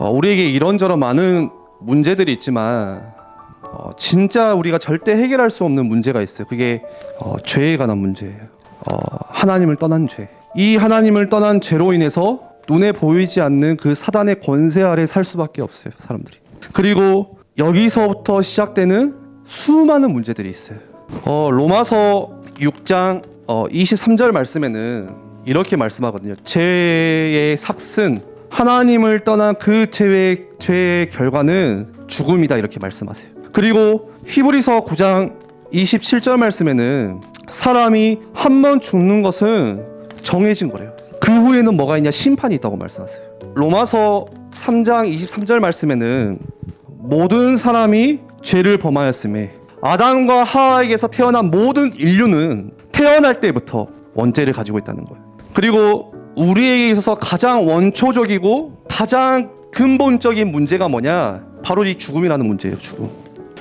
우리에게 이런저런 많은 문제들이 있지만 진짜 우리가 절대 해결할 수 없는 문제가 있어요. 그게 죄에 관한 문제예요. 하나님을 떠난 죄. 이 하나님을 떠난 죄로 인해서 눈에 보이지 않는 그 사단의 권세 아래 살 수밖에 없어요, 사람들이. 그리고 여기서부터 시작되는 수많은 문제들이 있어요. 로마서 6장 23절 말씀에는 이렇게 말씀하거든요. 죄의 삭슨, 하나님을 떠난 그 죄의 결과는 죽음이다, 이렇게 말씀하세요. 그리고 히브리서 9장 27절 말씀에는 사람이 한 번 죽는 것은 정해진 거래요. 그 후에는 뭐가 있냐? 심판이 있다고 말씀하세요. 로마서 3장 23절 말씀에는 모든 사람이 죄를 범하였음에 아담과 하와에게서 태어난 모든 인류는 태어날 때부터 원죄를 가지고 있다는 거예요. 그리고 우리에게 있어서 가장 원초적이고 가장 근본적인 문제가 뭐냐? 바로 이 죽음이라는 문제예요. 죽음.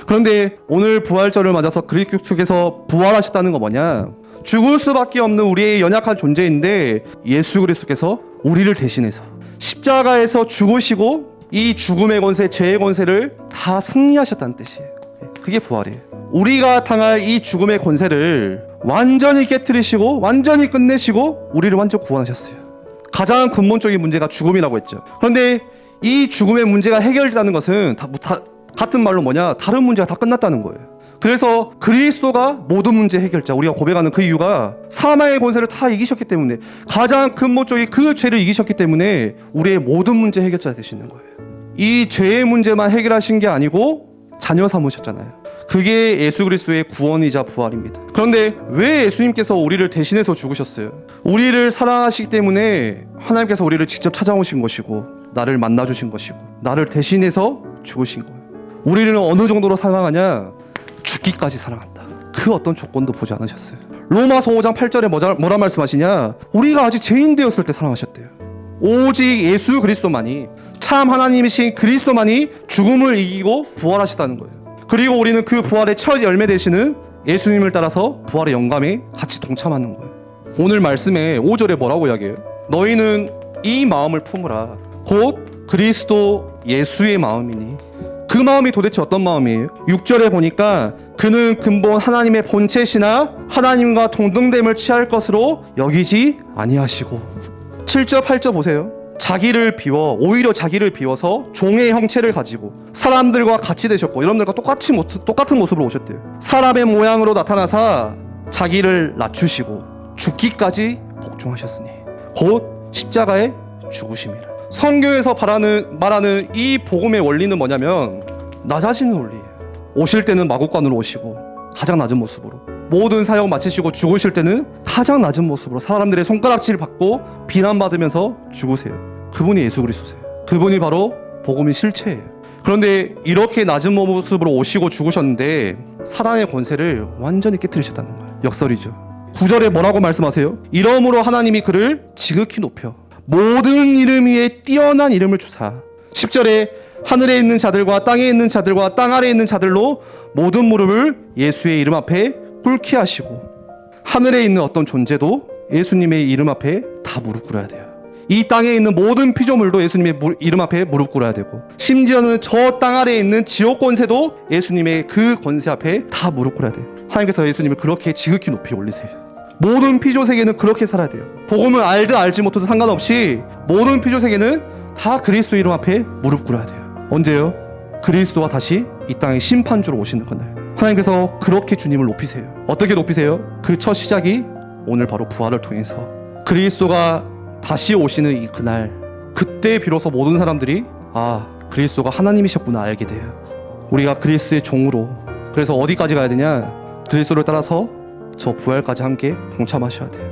그런데 오늘 부활절을 맞아서 그리스도께서 부활하셨다는 거 뭐냐? 죽을 수밖에 없는 우리의 연약한 존재인데 예수 그리스도께서 우리를 대신해서 십자가에서 죽으시고 이 죽음의 권세, 죄의 권세를 다 승리하셨다는 뜻이에요. 그게 부활이에요. 우리가 당할 이 죽음의 권세를 완전히 깨트리시고 완전히 끝내시고 우리를 완전 구원하셨어요. 가장 근본적인 문제가 죽음이라고 했죠. 그런데 이 죽음의 문제가 해결되는 것은 같은 말로 뭐냐? 다른 문제가 다 끝났다는 거예요. 그래서 그리스도가 모든 문제 해결자, 우리가 고백하는 그 이유가 사망의 권세를 다 이기셨기 때문에, 가장 근본적인 그 죄를 이기셨기 때문에 우리의 모든 문제 해결자 되시는 거예요. 이 죄의 문제만 해결하신 게 아니고 자녀 삼으셨잖아요. 그게 예수 그리스도의 구원이자 부활입니다. 그런데 왜 예수님께서 우리를 대신해서 죽으셨어요? 우리를 사랑하시기 때문에 하나님께서 우리를 직접 찾아오신 것이고 나를 만나주신 것이고 나를 대신해서 죽으신 거예요. 우리를 어느 정도로 사랑하냐? 죽기까지 사랑한다. 그 어떤 조건도 보지 않으셨어요. 로마서 5장 8절에 뭐라 말씀하시냐? 우리가 아직 죄인 되었을 때 사랑하셨대요. 오직 예수 그리스도만이, 참 하나님이신 그리스도만이 죽음을 이기고 부활하셨다는 거예요. 그리고 우리는 그 부활의 첫 열매 되시는 예수님을 따라서 부활의 영감에 같이 동참하는 거예요. 오늘 말씀에 5절에 뭐라고 이야기해요? 너희는 이 마음을 품으라. 곧 그리스도 예수의 마음이니. 그 마음이 도대체 어떤 마음이에요? 6절에 보니까 그는 근본 하나님의 본체시나 하나님과 동등됨을 취할 것으로 여기지 아니하시고. 7절 8절 보세요. 오히려 자기를 비워서 종의 형체를 가지고 사람들과 같이 되셨고 여러분들과 똑같은 모습으로 오셨대요. 사람의 모양으로 나타나사 자기를 낮추시고 죽기까지 복종하셨으니 곧 십자가에 죽으심이라. 성경에서 말하는 이 복음의 원리는 뭐냐면 나 자신의 원리예요. 오실 때는 마구간으로 오시고 가장 낮은 모습으로, 모든 사역 마치시고 죽으실 때는 가장 낮은 모습으로 사람들의 손가락질 받고 비난받으면서 죽으세요. 그분이 예수 그리스도세요. 그분이 바로 복음의 실체예요. 그런데 이렇게 낮은 모습으로 오시고 죽으셨는데 사단의 권세를 완전히 깨트리셨다는 거예요. 역설이죠. 9절에 뭐라고 말씀하세요? 이러므로 하나님이 그를 지극히 높여 모든 이름 위에 뛰어난 이름을 주사. 10절에 하늘에 있는 자들과 땅에 있는 자들과 땅 아래에 있는 자들로 모든 무릎을 예수의 이름 앞에 꿇게 하시고, 하늘에 있는 어떤 존재도 예수님의 이름 앞에 다 무릎 꿇어야 돼요. 이 땅에 있는 모든 피조물도 예수님의 이름 앞에 무릎 꿇어야 되고, 심지어는 저 땅 아래에 있는 지옥 권세도 예수님의 그 권세 앞에 다 무릎 꿇어야 돼요. 하나님께서 예수님을 그렇게 지극히 높이 올리세요. 모든 피조 세계는 그렇게 살아야 돼요. 복음을 알든 알지 못해도 상관없이 모든 피조 세계는 다 그리스도 이름 앞에 무릎 꿇어야 돼요. 언제요? 그리스도가 다시 이 땅에 심판주로 오시는 그날. 하나님께서 그렇게 주님을 높이세요. 어떻게 높이세요? 그 첫 시작이 오늘 바로 부활을 통해서 그리스도가 다시 오시는 이 그날, 그때 비로소 모든 사람들이 그리스도가 하나님이셨구나 알게 돼요. 우리가 그리스도의 종으로, 그래서 어디까지 가야 되냐? 그리스도를 따라서 저 부활까지 함께 동참하셔야 돼요.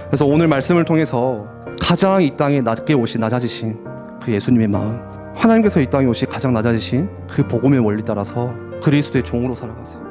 그래서 오늘 말씀을 통해서 가장 이 땅에 낮게 오신, 낮아지신 그 예수님의 마음, 하나님께서 이 땅에 오시 가장 낮아지신 그 복음의 원리 따라서 그리스도의 종으로 살아가세요.